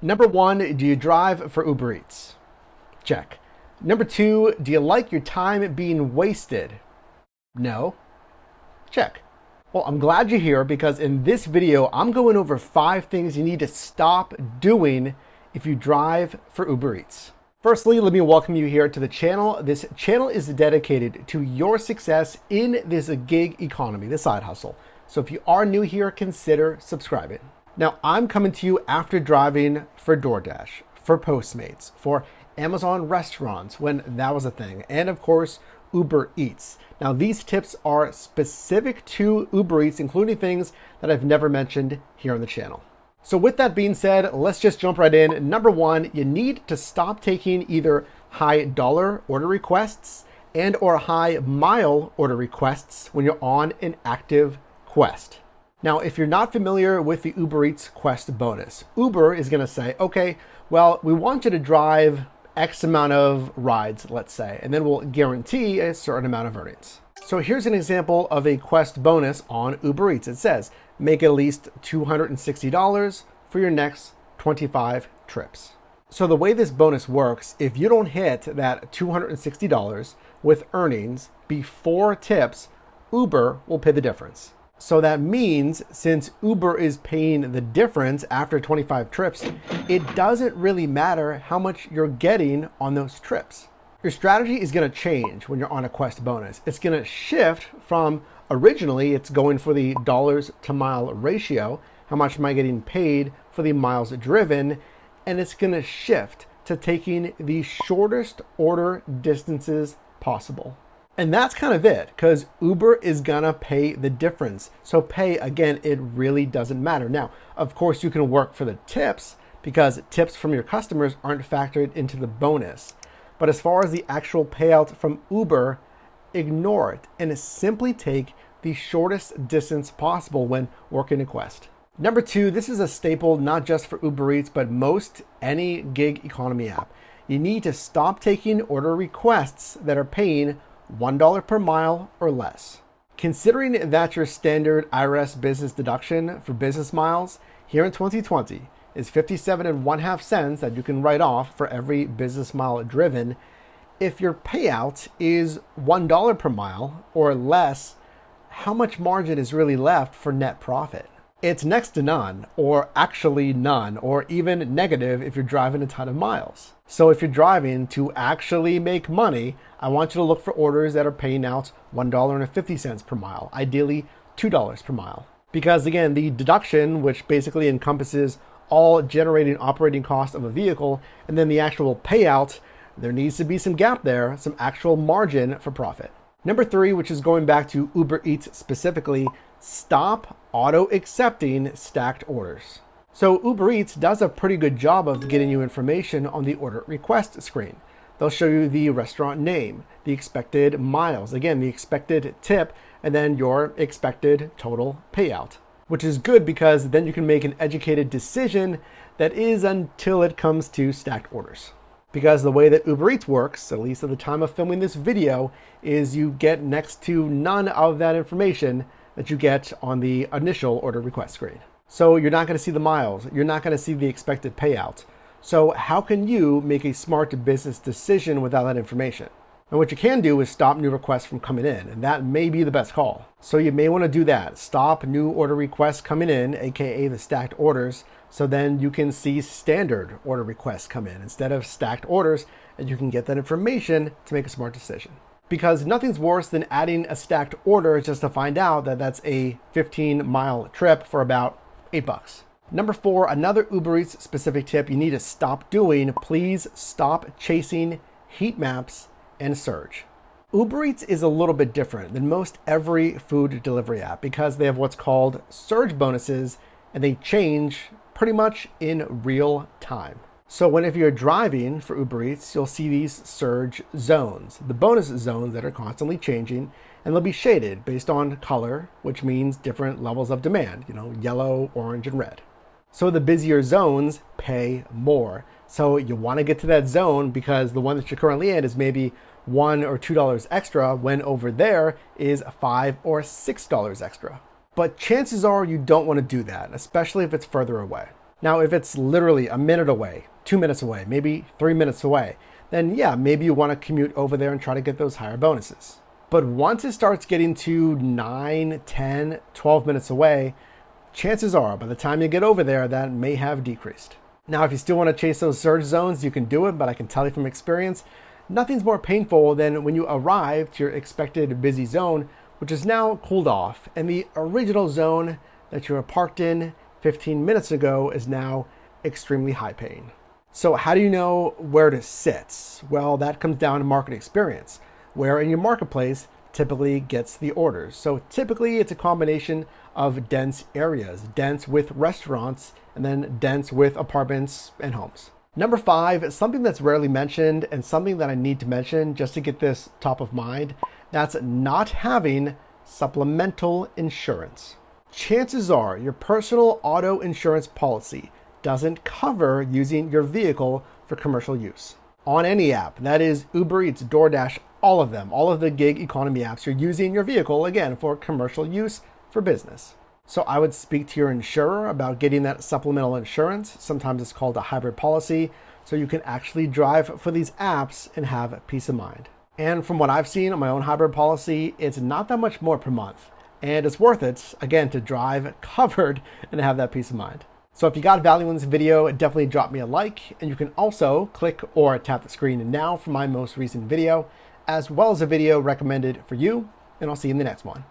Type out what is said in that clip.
Number 1, do you drive for Uber Eats? Check. Number 2, do you like your time being wasted? No. Check. Well, I'm glad you're here because in this video, I'm going over 5 things you need to stop doing if you drive for Uber Eats. Firstly, let me welcome you here to the channel. This channel is dedicated to your success in this gig economy, the side hustle. So if you are new here, consider subscribing. Now, I'm coming to you after driving for DoorDash, for Postmates, for Amazon restaurants when that was a thing, and of course, Uber Eats. Now, these tips are specific to Uber Eats, including things that I've never mentioned here on the channel. So with that being said, let's just jump right in. Number 1, you need to stop taking either high dollar order requests and or high mile order requests when you're on an active quest. Now, if you're not familiar with the Uber Eats Quest bonus, Uber is going to say, okay, well, we want you to drive X amount of rides, let's say, and then we'll guarantee a certain amount of earnings. So here's an example of a Quest bonus on Uber Eats. It says, make at least $260 for your next 25 trips. So the way this bonus works, if you don't hit that $260 with earnings before tips, Uber will pay the difference. So that means since Uber is paying the difference after 25 trips, it doesn't really matter how much you're getting on those trips. Your strategy is going to change when you're on a Quest bonus. It's going to shift from originally it's going for the dollars to mile ratio. How much am I getting paid for the miles driven? And it's going to shift to taking the shortest order distances possible. And that's kind of it, because Uber is gonna pay the difference. So pay, again, it really doesn't matter. Now, of course, you can work for the tips because tips from your customers aren't factored into the bonus. But as far as the actual payout from Uber, ignore it and simply take the shortest distance possible when working a quest. Number 2, this is a staple not just for Uber Eats, but most any gig economy app. You need to stop taking order requests that are paying $1 per mile or less. Considering that your standard IRS business deduction for business miles here in 2020 is 57.5 cents that you can write off for every business mile driven, if your payout is $1 per mile or less, how much margin is really left for net profit? It's next to none, or actually none, or even negative if you're driving a ton of miles. So if you're driving to actually make money, I want you to look for orders that are paying out $1.50 per mile, ideally $2 per mile. Because again, the deduction, which basically encompasses all generating operating costs of a vehicle, and then the actual payout, there needs to be some gap there, some actual margin for profit. Number 3, which is going back to Uber Eats specifically, stop auto-accepting stacked orders. So Uber Eats does a pretty good job of getting you information on the order request screen. They'll show you the restaurant name, the expected miles, again, the expected tip, and then your expected total payout, which is good because then you can make an educated decision that is until it comes to stacked orders. Because the way that Uber Eats works, at least at the time of filming this video, is you get next to none of that information that you get on the initial order request screen. So you're not going to see the miles, you're not going to see the expected payout. So how can you make a smart business decision without that information? And what you can do is stop new requests from coming in, and that may be the best call. So you may want to do that. Stop new order requests coming in, aka the stacked orders, so then you can see standard order requests come in instead of stacked orders, and you can get that information to make a smart decision. Because nothing's worse than adding a stacked order just to find out that that's a 15-mile trip for about $8. Number 4, another Uber Eats specific tip you need to stop doing. Please stop chasing heat maps and surge. Uber Eats is a little bit different than most every food delivery app because they have what's called surge bonuses, and they change pretty much in real time. So whenever you're driving for Uber Eats, you'll see these surge zones, the bonus zones that are constantly changing, and they'll be shaded based on color, which means different levels of demand, yellow, orange, and red. So the busier zones pay more. So you want to get to that zone because the one that you're currently in is maybe $1 or $2 extra, when over there is $5 or $6 extra. But chances are you don't want to do that, especially if it's further away. Now, if it's literally a minute away, 2 minutes away, maybe 3 minutes away, then yeah, maybe you want to commute over there and try to get those higher bonuses. But once it starts getting to 9, 10, 12 minutes away, chances are by the time you get over there, that may have decreased. Now, if you still want to chase those surge zones, you can do it, but I can tell you from experience, nothing's more painful than when you arrive to your expected busy zone, which is now cooled off, and the original zone that you were parked in 15 minutes ago is now extremely high paying. So how do you know where to sit? Well, that comes down to market experience, where in your marketplace typically gets the orders. So typically it's a combination of dense areas, dense with restaurants, and then dense with apartments and homes. Number 5, something that's rarely mentioned and something that I need to mention just to get this top of mind, that's not having supplemental insurance. Chances are your personal auto insurance policy doesn't cover using your vehicle for commercial use. On any app, that is Uber Eats, DoorDash, all of them, all of the gig economy apps, you're using your vehicle, again, for commercial use, for business. So I would speak to your insurer about getting that supplemental insurance. Sometimes it's called a hybrid policy, so you can actually drive for these apps and have peace of mind. And from what I've seen on my own hybrid policy, it's not that much more per month. And it's worth it, again, to drive covered and have that peace of mind. So if you got value in this video, definitely drop me a like. And you can also click or tap the screen now for my most recent video, as well as a video recommended for you. And I'll see you in the next one.